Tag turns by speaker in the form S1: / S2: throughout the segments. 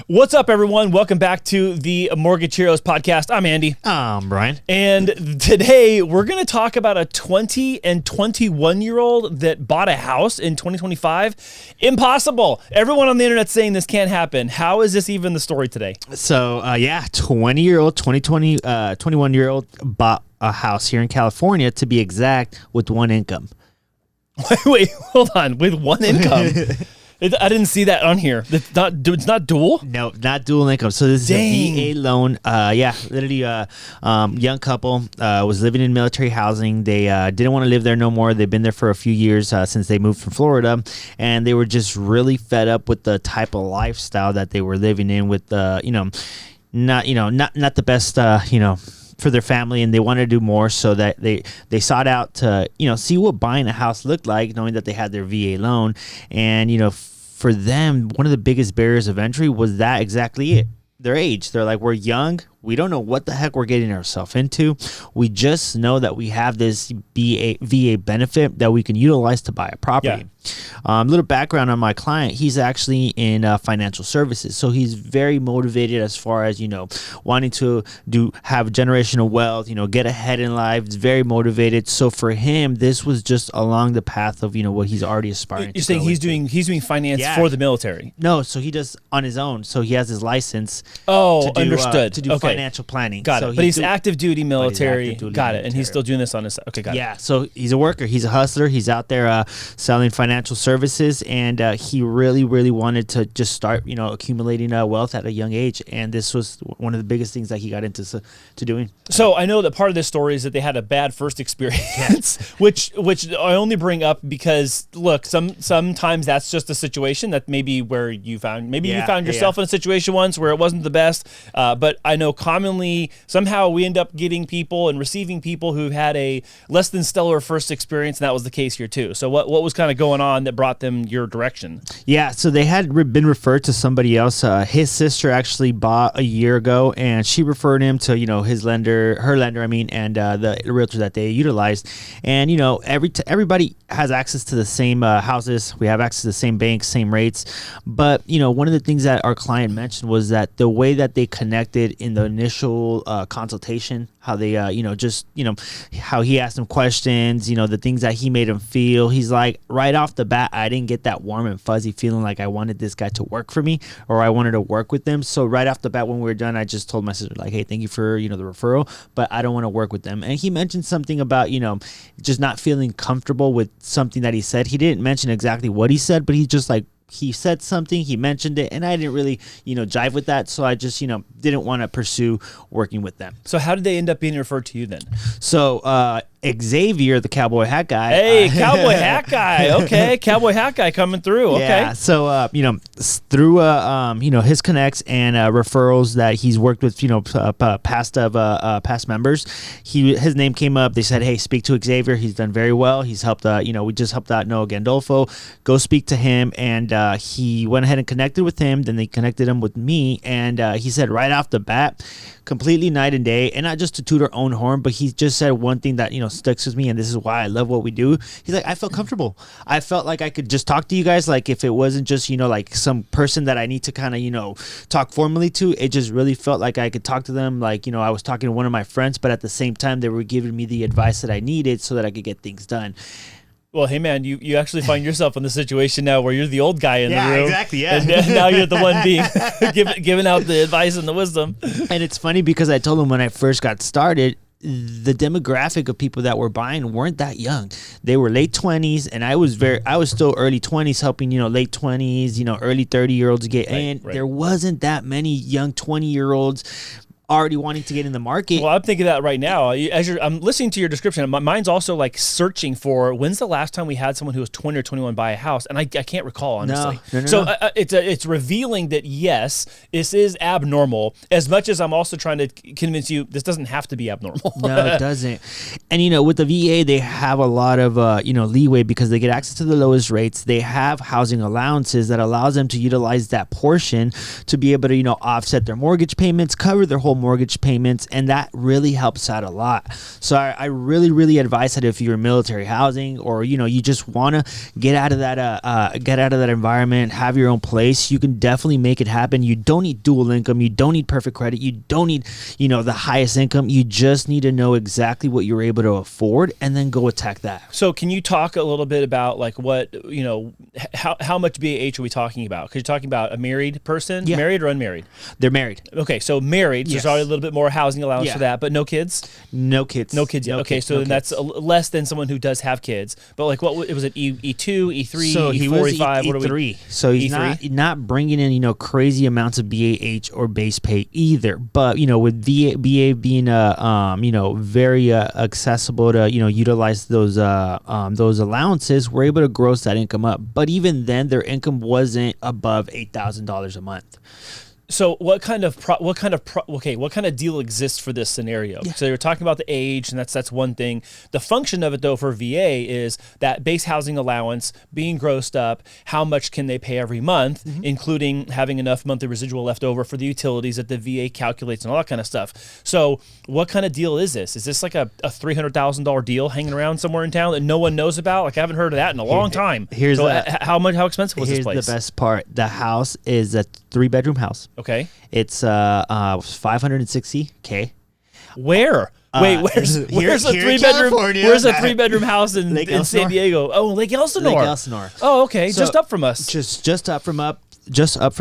S1: What's up, everyone? Welcome back to the Mortgage Heroes podcast. I'm Andy.
S2: I'm Brian.
S1: And today we're going to talk about a 20 and 21-year-old that bought a house in 2025. Impossible. Everyone on the internet saying this can't happen. How is this even the story today?
S2: So, 20-year-old, 21-year-old bought a house here in California, to be exact, with one income.
S1: Wait, hold on. With one income? I didn't see that on here. It's not dual?
S2: No, not dual income. So this is a VA loan. Literally young couple was living in military housing. They didn't want to live there no more. They've been there for a few years since they moved from Florida, and they were just really fed up with the type of lifestyle that they were living in with not the best for their family, and they wanted to do more, so that they sought out to see what buying a house looked like, knowing that they had their VA loan. And for them, one of the biggest barriers of entry was that exactly it. Their age. They're like, we're young. We don't know what the heck we're getting ourselves into. We just know that we have this VA benefit that we can utilize to buy a property. Little background on my client. He's actually in financial services. So he's very motivated as far as, wanting to have generational wealth, get ahead in life. He's very motivated. So for him, this was just along the path of, what he's already aspiring to.
S1: You're saying he's doing finance for the military?
S2: No, so he does on his own. So he has his license.
S1: Understood.
S2: To do financial planning.
S1: Got it. But he's active duty military.
S2: Got
S1: it. And he's still doing this on his side. Okay, got it.
S2: Yeah, so he's a worker. He's a hustler. He's out there selling financial services, and he really, really wanted to just start, accumulating wealth at a young age. And this was one of the biggest things that he got into doing.
S1: So I know that part of this story is that they had a bad first experience, which I only bring up because, look, sometimes that's just a situation that maybe where you found yourself in a situation once where it wasn't the best. But I know commonly, somehow we end up getting people and receiving people who've had a less than stellar first experience, and that was the case here too. So what was kind of going on that brought them your direction? Yeah,
S2: so they had been referred to somebody else. His sister actually bought a year ago, and she referred him to her lender, and the realtor that they utilized. And everybody has access to the same houses. We have access to the same banks, same rates. But one of the things that our client mentioned was that the way that they connected in the initial consultation, how they how he asked them questions, the things that he made him feel. He's like, right off the bat, I didn't get that warm and fuzzy feeling like I wanted this guy to work for me, or I wanted to work with them. So right off the bat, when we were done, I just told my sister, like, hey, thank you for the referral, but I don't want to work with them. And he mentioned something about just not feeling comfortable with something that he said. He didn't mention exactly what he said, but he just he said something, he mentioned it, and I didn't really, jive with that. So I just, didn't want to pursue working with them.
S1: So how did they end up being referred to you then?
S2: So Xavier, the cowboy hat guy.
S1: Hey, cowboy hat guy. Okay, cowboy hat guy coming through. Okay.
S2: Yeah. So through his connects and referrals that he's worked with, past members, his name came up. They said, hey, speak to Xavier. He's done very well. He's helped. We just helped out Noah Gandolfo. Go speak to him. And he went ahead and connected with him. Then they connected him with me, and he said right off the bat, completely night and day. And not just to toot our own horn, but he just said one thing that sticks with me, and this is why I love what we do. He's like, I felt comfortable. I felt like I could just talk to you guys, like if it wasn't just like some person that I need to kind of talk formally to. It just really felt like I could talk to them like I was talking to one of my friends, but at the same time they were giving me the advice that I needed so that I could get things done.
S1: Well, hey, man, you actually find yourself in the situation now where you're the old guy in the room.
S2: Yeah, exactly, yeah.
S1: And now you're the one being giving out the advice and the wisdom.
S2: And it's funny because I told him when I first got started, the demographic of people that were buying weren't that young. They were late 20s, and I was still early 20s helping, late 20s, early 30-year-olds get in. Right. There wasn't that many young 20-year-olds already wanting to get in the market.
S1: Well, I'm thinking that right now. I'm listening to your description. My mind's also like searching for when's the last time we had someone who was 20 or 21 buy a house, and I can't recall, honestly.
S2: No.
S1: So it's revealing that yes, this is abnormal. As much as I'm also trying to convince you, this doesn't have to be abnormal.
S2: No, it doesn't. And with the VA, they have a lot of leeway because they get access to the lowest rates. They have housing allowances that allows them to utilize that portion to be able to offset their mortgage payments, cover their whole mortgage payments, and that really helps out a lot. So I really advise that if you're in military housing, or you just want to get out of that environment, have your own place, you can definitely make it happen. You don't need dual income, you don't need perfect credit, you don't need the highest income. You just need to know exactly what you're able to afford, and then go attack that.
S1: So can you talk a little bit about like what how much BAH are we talking about? Because you're talking about a married person, married or unmarried?
S2: They're married.
S1: Okay, so married, so there's already a little bit more housing allowance for that, but no kids?
S2: No kids.
S1: No kids yet. Okay, so then that's less than someone who does have kids. But like, what was it? E2, E3,
S2: so he
S1: E4,
S2: was
S1: E5? What
S2: E3.
S1: are we?
S2: So he's
S1: E3?
S2: not bringing in crazy amounts of BAH or base pay either. But with BA being very accessible to utilize those allowances, we're able to gross that income up. But even then, their income wasn't above $8,000 a month.
S1: So what kind of deal exists for this scenario? So you're talking about the age, and that's one thing. The function of it, though, for VA is that base housing allowance being grossed up. How much can they pay every month, including having enough monthly residual left over for the utilities that the VA calculates and all that kind of stuff. So what kind of deal is this? Is this like a $300,000 deal hanging around somewhere in town that no one knows about? Like, I haven't heard of that in a long time. How expensive was this place?
S2: Here's the best part. The house is a 3-bedroom house.
S1: Okay.
S2: It's $560K.
S1: Where? Wait, where's a 3-bedroom? Where's a 3-bedroom house in San Diego? Oh, Lake Elsinore.
S2: Lake Elsinore.
S1: Oh, okay,
S2: So,
S1: just up from us.
S2: Just up from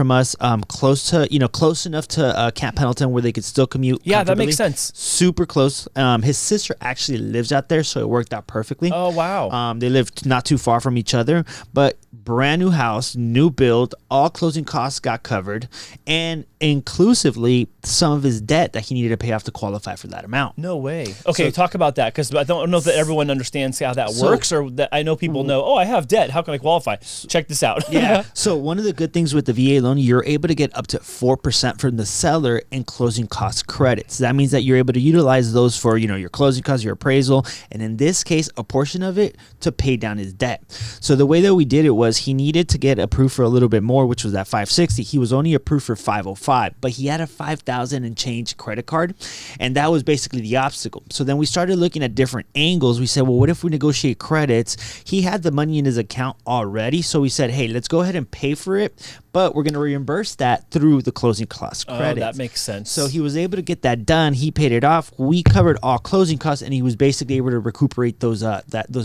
S2: us, close enough to Camp Pendleton where they could still commute.
S1: Yeah, that makes sense.
S2: Super close. His sister actually lives out there, so it worked out perfectly.
S1: Oh, wow.
S2: They lived not too far from each other, but brand new house, new build, all closing costs got covered, and inclusively some of his debt that he needed to pay off to qualify for that amount.
S1: No way. Okay, talk about that, because I don't know if everyone understands how that works, or that I know people know, oh, I have debt, how can I qualify? Check this out.
S2: Yeah. So one of the good things with the VA loan, you're able to get up to 4% from the seller in closing cost credits. That means that you're able to utilize those for, your closing costs, your appraisal, and in this case, a portion of it to pay down his debt. So the way that we did it was he needed to get approved for a little bit more, which was that 560. He was only approved for 505, but he had a 5,000 and change credit card, and that was basically the obstacle. So then we started looking at different angles. We said, well, what if we negotiate credits? He had the money in his account already, so we said, hey, let's go ahead and pay for it, but we're going to reimburse that through the closing cost credits.
S1: Oh, that makes sense.
S2: So he was able to get that done. He paid it off. We covered all closing costs, and he was basically able to recuperate those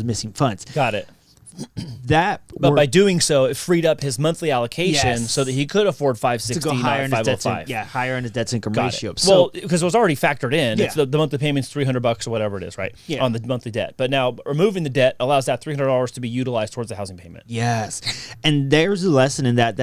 S2: missing funds.
S1: Got it.
S2: But
S1: by doing so, it freed up his monthly allocation so that he could afford 560,
S2: to go higher,
S1: not 505.
S2: Higher on his debt income ratio.
S1: So, well, because it was already factored in. It's the monthly payment's $300 or whatever it is, right? Yeah. On the monthly debt. But now removing the debt allows that $300 to be utilized towards the housing payment.
S2: Yes. And there's a lesson in that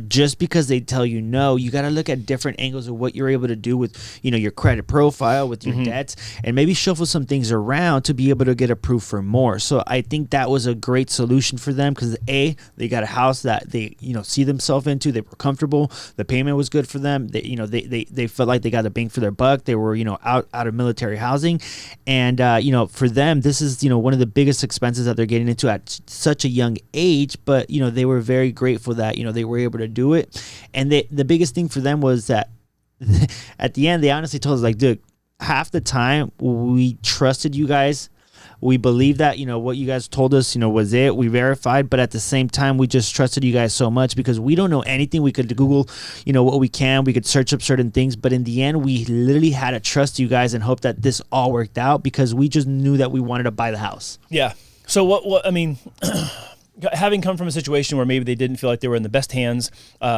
S2: just because they tell you no, you got to look at different angles of what you're able to do with, your credit profile, with your debts, and maybe shuffle some things around to be able to get approved for more. So I think that was a great solution for them, because they got a house that they see themselves into. They were comfortable. The payment was good for them. They felt like they got a bang for their buck. They were out of military housing, and for them this is one of the biggest expenses that they're getting into at such a young age. But they were very grateful that they were able to do it, and the biggest thing for them was that at the end they honestly told us, like, dude, half the time we trusted you guys. We believe that, what you guys told us, was it. We verified, but at the same time, we just trusted you guys so much because we don't know anything. We could Google, what we can. We could search up certain things, but in the end, we literally had to trust you guys and hope that this all worked out, because we just knew that we wanted to buy the house.
S1: Yeah. So what I mean, having come from a situation where maybe they didn't feel like they were in the best hands,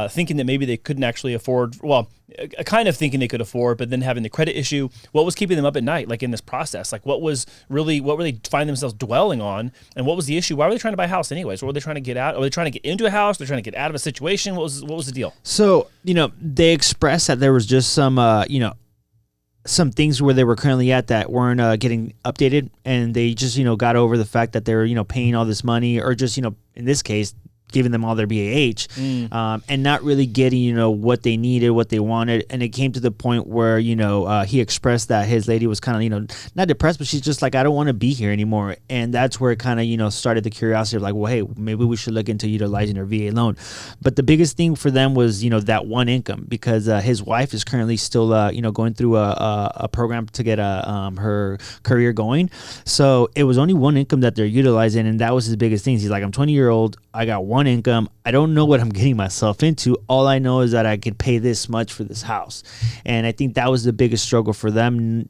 S1: thinking that maybe they couldn't actually afford, kind of thinking they could afford, but then having the credit issue, what was keeping them up at night, like in this process? Like what were they finding themselves dwelling on, and what was the issue? Why were they trying to buy a house anyways? What were they trying to get out? Were they trying to get into a house? They're trying to get out of a situation? What was the deal?
S2: So, they expressed that there was just some things where they were currently at that weren't getting updated, and they just got over the fact that they were paying all this money, or just in this case giving them all their BAH, and not really getting, what they needed, what they wanted. And it came to the point where, he expressed that his lady was kind of, not depressed, but she's just like, I don't want to be here anymore. And that's where it kind of, started the curiosity of like, well, hey, maybe we should look into utilizing our VA loan. But the biggest thing for them was, that one income, because his wife is currently still, going through a program to get her career going. So it was only one income that they're utilizing. And that was his biggest thing. He's like, I'm 20-year-old. I got one income. I don't know what I'm getting myself into. All I know is that I could pay this much for this house. And I think that was the biggest struggle for them,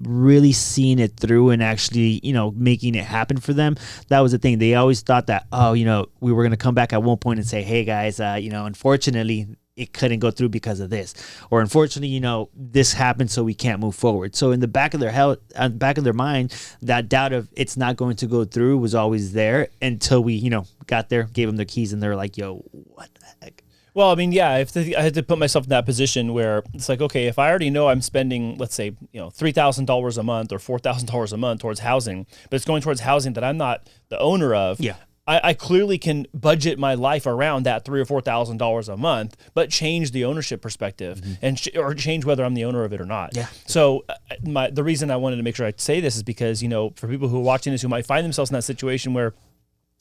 S2: really seeing it through and actually, making it happen for them. That was the thing. They always thought that, we were going to come back at one point and say, hey guys, unfortunately it couldn't go through because of this, or unfortunately, this happened, so we can't move forward. So in the back of their mind, that doubt of it's not going to go through was always there until we, got there, gave them their keys, and they're like, yo, what the heck?
S1: Well, I mean, yeah, I had to put myself in that position where it's like, okay, if I already know I'm spending, let's say, $3,000 a month or $4,000 a month towards housing, but it's going towards housing that I'm not the owner of. Yeah. I clearly can budget my life around that $3,000 or $4,000 a month, but change the ownership perspective and or change whether I'm the owner of it or not. Yeah. So the reason I wanted to make sure I say this is because, for people who are watching this who might find themselves in that situation where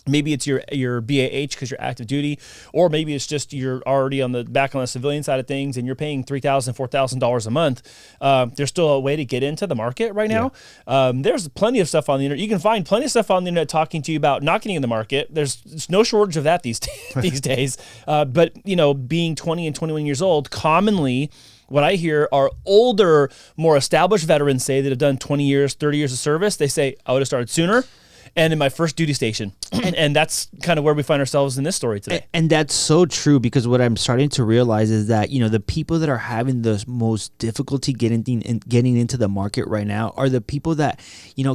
S1: maybe it's your BAH because you're active duty, or maybe it's just you're already back on the civilian side of things and you're paying $3,000, $4,000 a month. There's still a way to get into the market right now. Yeah. There's plenty of stuff on the internet. You can find plenty of stuff on the internet talking to you about not getting in the market. There's no shortage of that these days. But being 20 and 21 years old, commonly what I hear are older, more established veterans say that have done 20 years, 30 years of service. They say, I would have started sooner and in my first duty station. And that's kind of where we find ourselves in this story today.
S2: And that's so true, because what I'm starting to realize is that, the people that are having the most difficulty getting into the market right now are the people that,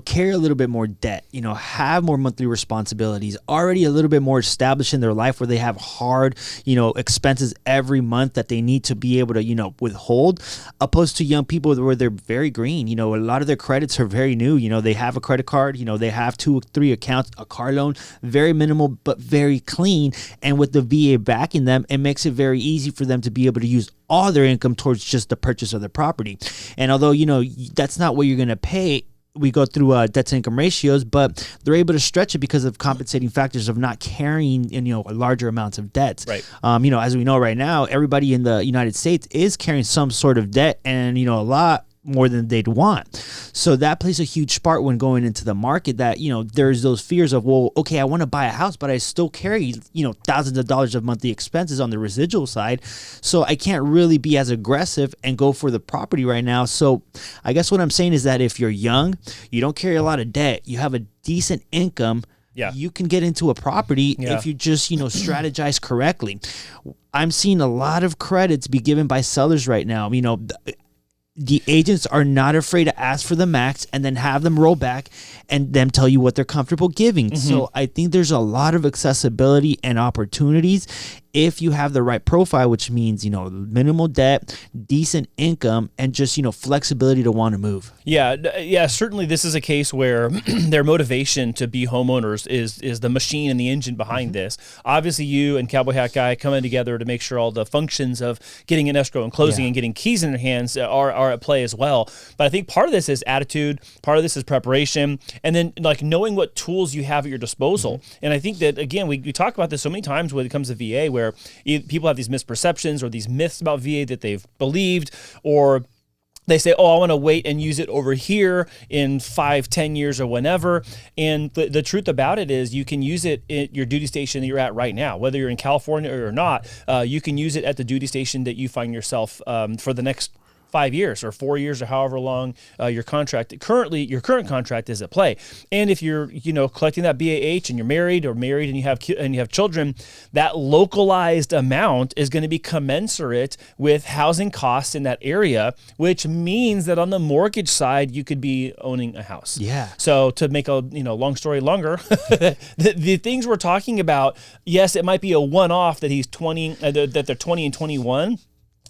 S2: carry a little bit more debt, have more monthly responsibilities, already a little bit more established in their life where they have hard, expenses every month that they need to be able to, withhold, opposed to young people where they're very green. A lot of their credits are very new. They have a credit card, they have 2 or 3 accounts, a car loan, very minimal, but very clean. And with the VA backing them, it makes it very easy for them to be able to use all their income towards just the purchase of the property. And although, that's not what you're going to pay, we go through debt to income ratios, but they're able to stretch it because of compensating factors of not carrying, larger amounts of debts.
S1: Right.
S2: As we know right now, everybody in the United States is carrying some sort of debt, and, a lot more than they'd want. So that plays a huge part when going into the market, that, there's those fears of, well, okay, I want to buy a house, but I still carry, thousands of dollars of monthly expenses on the residual side. So I can't really be as aggressive and go for the property right now. So I guess what I'm saying is that if you're young, you don't carry a lot of debt, you have a decent income, you can get into a property if you just, strategize correctly. I'm seeing a lot of credits be given by sellers right now. The agents are not afraid to ask for the max and then have them roll back and them tell you what they're comfortable giving. Mm-hmm. So I think there's a lot of accessibility and opportunities if you have the right profile, which means, minimal debt, decent income, and just, flexibility to want to move.
S1: Yeah. Certainly this is a case where their motivation to be homeowners is the machine and the engine behind this. Obviously you and Cowboy Hat Guy coming together to make sure all the functions of getting an escrow and closing and getting keys in their hands are at play as well. But I think part of this is attitude, part of this is preparation, and then knowing what tools you have at your disposal. Mm-hmm. And I think that, again, we talk about this so many times when it comes to VA, where people have these misperceptions or these myths about VA that they've believed, or they say, I want to wait and use it over here in 5-10 years or whenever. And the truth about it is you can use it at your duty station that you're at right now, whether you're in California or not. You can use it at the duty station that you find yourself for the next 5 years or 4 years or however long your current contract is at play. And if you're collecting that BAH and you're married and you have children, that localized amount is going to be commensurate with housing costs in that area, which means that on the mortgage side you could be owning a house.
S2: Yeah.
S1: So to make a long story longer, the things we're talking about, yes, it might be a one-off that he's 20 that they're 20 and 21.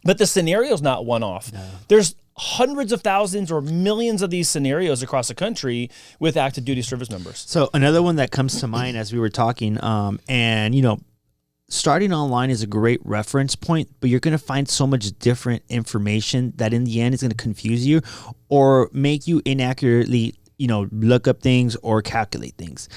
S1: But the scenario's not one-off. No. There's hundreds of thousands or millions of these scenarios across the country with active duty service members.
S2: So another one that comes to mind as we were talking, and starting online is a great reference point, but you're going to find so much different information that in the end is going to confuse you or make you inaccurately, look up things or calculate things.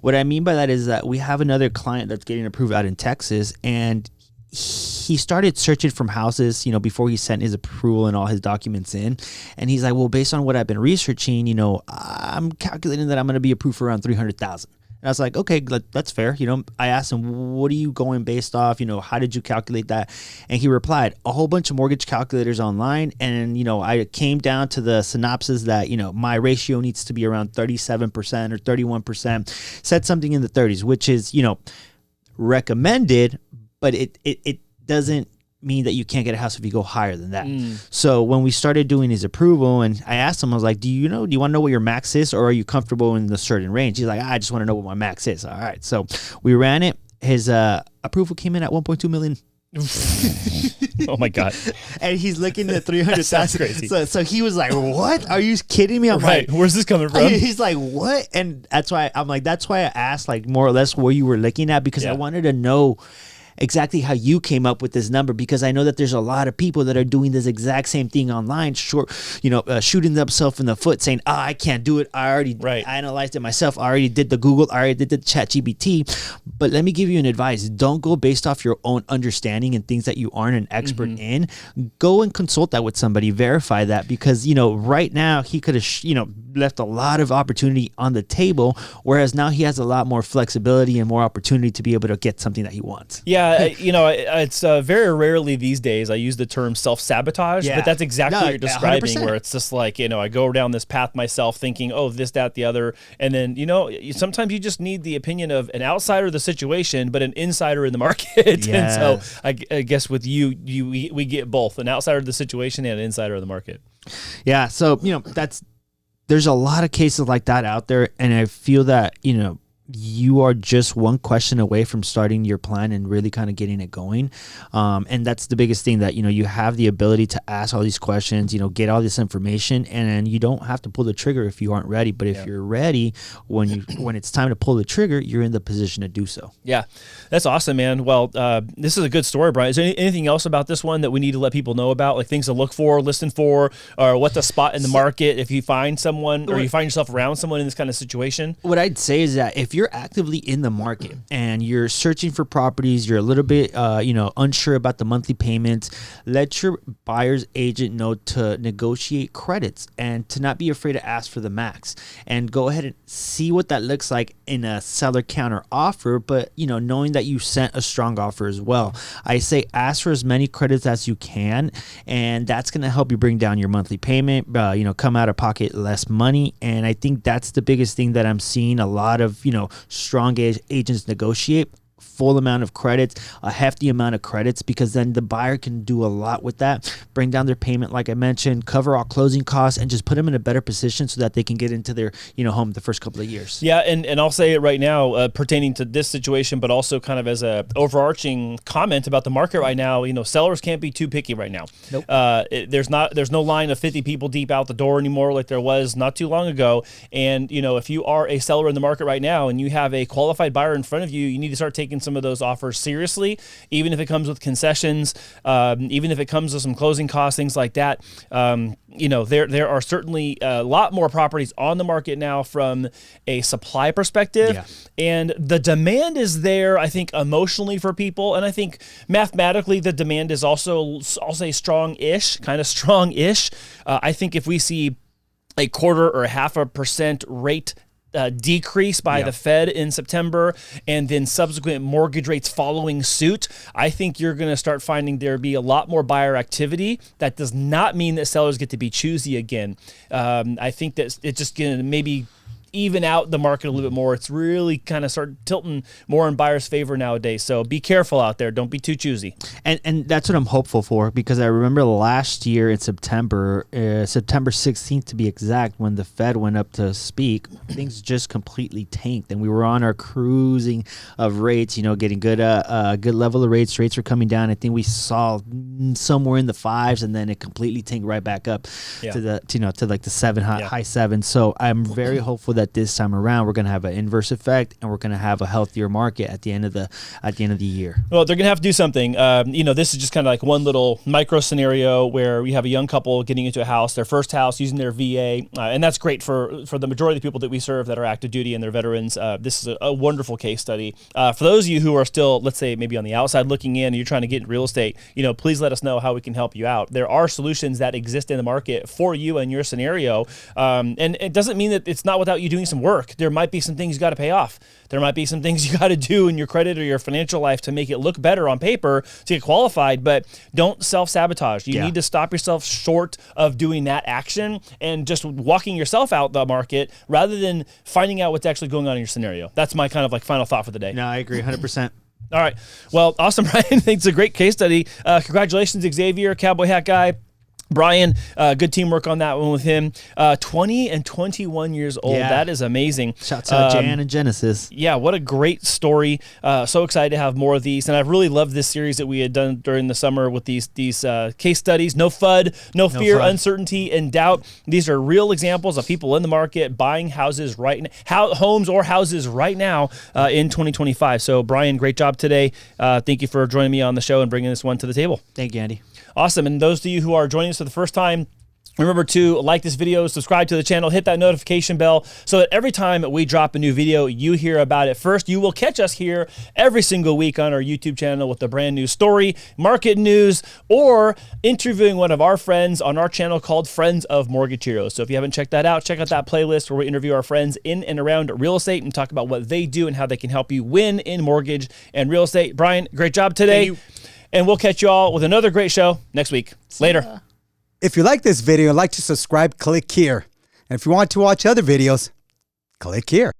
S2: What I mean by that is that we have another client that's getting approved out in Texas, and he started searching from houses, before he sent his approval and all his documents in. And he's like, well, based on what I've been researching, I'm calculating that I'm going to be approved for around 300,000. And I was like, okay, that's fair. I asked him, what are you going based off? How did you calculate that? And he replied, a whole bunch of mortgage calculators online. And, I came down to the synopsis that, my ratio needs to be around 37% or 31%, said something in the 30s, which is, recommended, but it doesn't mean that you can't get a house if you go higher than that. So when we started doing his approval, and I asked him, I was like, do you want to know what your max is, or are you comfortable in the certain range? He's like, I just want to know what my max is. All right. So we ran it. His approval came in at 1.2 million.
S1: Oh my God.
S2: And he's looking at 300,000.
S1: That's crazy.
S2: So he was like, what? Are you kidding me? I'm
S1: right.
S2: like,
S1: where's this coming from?
S2: He's like, what? And that's why I asked like more or less where you were looking at, because I wanted to know exactly how you came up with this number, because I know that there's a lot of people that are doing this exact same thing online, shooting themselves in the foot saying, I can't do it. I already analyzed it myself. I already did the Google. I already did the ChatGPT. But let me give you an advice. Don't go based off your own understanding and things that you aren't an expert in. Go and consult that with somebody, verify that, because, right now he could have, left a lot of opportunity on the table, whereas now he has a lot more flexibility and more opportunity to be able to get something that he wants.
S1: Yeah, it's very rarely these days I use the term self-sabotage, but that's exactly what you're describing, 100%. Where it's just like, I go down this path myself thinking, oh, this, that, the other. And then, sometimes you just need the opinion of an outsider of the situation, but an insider in the market. Yeah. And so I guess with we get both, an outsider of the situation and an insider of the market.
S2: Yeah, so, there's a lot of cases like that out there, and I feel that, you are just one question away from starting your plan and really kind of getting it going. And that's the biggest thing, that, you have the ability to ask all these questions, get all this information, and you don't have to pull the trigger if you aren't ready. But if you're ready, when it's time to pull the trigger, you're in the position to do so. Yeah.
S1: That's awesome, man. Well, this is a good story, Brian. Is there anything else about this one that we need to let people know about, like things to look for, listen for, or what to spot in the market if you find someone or you find yourself around someone in this kind of situation?
S2: What I'd say is that if you're actively in the market and you're searching for properties, you're a little bit, unsure about the monthly payments, let your buyer's agent know to negotiate credits and to not be afraid to ask for the max, and go ahead and see what that looks like in a seller counter offer. But, knowing that you sent a strong offer as well, I say ask for as many credits as you can, and that's going to help you bring down your monthly payment, come out of pocket less money. And I think that's the biggest thing that I'm seeing a lot of, strong agents negotiate. Full amount of credits, a hefty amount of credits, because then the buyer can do a lot with that, bring down their payment, like I mentioned, cover all closing costs, and just put them in a better position so that they can get into their home the first couple of years.
S1: Yeah, and I'll say it right now, pertaining to this situation, but also kind of as a overarching comment about the market right now. Sellers can't be too picky right now.
S2: Nope.
S1: There's no line of 50 people deep out the door anymore like there was not too long ago. And if you are a seller in the market right now and you have a qualified buyer in front of you, you need to start taking some of those offers seriously, even if it comes with concessions, even if it comes with some closing costs, things like that. There are certainly a lot more properties on the market now from a supply perspective, and the demand is there, I think, emotionally for people, and I think mathematically the demand is also, I'll say, strong-ish. I think if we see a 1/4 or 0.5% rate decrease by the Fed in September, and then subsequent mortgage rates following suit, I think you're going to start finding there be a lot more buyer activity. That does not mean that sellers get to be choosy again. I think that it's just going to maybe even out the market a little bit more. It's really kind of start tilting more in buyers' favor nowadays. So be careful out there. Don't be too choosy.
S2: And that's what I'm hopeful for, because I remember last year in September 16th to be exact, when the Fed went up to speak, things just completely tanked, and we were on our cruising of rates, getting good level of rates. Rates were coming down. I think we saw somewhere in the 5s, and then it completely tanked right back up to the like the high 7s. So I'm very hopeful that that this time around we're going to have an inverse effect, and we're going to have a healthier market at the end of the year.
S1: Well, they're going to have to do something. This is just kind of like one little micro scenario where you have a young couple getting into a house, their first house, using their VA, and that's great for the majority of the people that we serve that are active duty and they're veterans. This is a wonderful case study. For those of you who are still, let's say, maybe on the outside looking in and you're trying to get in real estate, please let us know how we can help you out. There are solutions that exist in the market for you and your scenario. And it doesn't mean that it's not without you doing some work. There might be some things you got to pay off. There might be some things you got to do in your credit or your financial life to make it look better on paper to get qualified, but don't self-sabotage. You need to stop yourself short of doing that action and just walking yourself out the market rather than finding out what's actually going on in your scenario. That's my kind of like final thought for the day.
S2: No, I agree 100%.
S1: All right. Well, awesome, Brian. I think it's a great case study. Congratulations, Xavier, Cowboy Hat Guy. Brian, good teamwork on that one with him. 20 and 21 years old. Yeah. That is amazing.
S2: Shouts out Jan and Genesis.
S1: Yeah, what a great story. So excited to have more of these. And I've really loved this series that we had done during the summer with these case studies. No FUD, no fear, uncertainty, and doubt. These are real examples of people in the market buying houses homes or houses right now in 2025. So, Brian, great job today. Thank you for joining me on the show and bringing this one to the table.
S2: Thank you, Andy.
S1: Awesome. And those of you who are joining us for the first time, remember to like this video, subscribe to the channel, hit that notification bell so that every time we drop a new video, you hear about it first. You will catch us here every single week on our YouTube channel with a brand new story, market news, or interviewing one of our friends on our channel called Friends of Mortgage Heroes. So if you haven't checked that out, check out that playlist where we interview our friends in and around real estate and talk about what they do and how they can help you win in mortgage and real estate. Brian, great job today. Thank you. And we'll catch you all with another great show next week. Later.
S3: If you like this video and like to subscribe, click here. And if you want to watch other videos, click here.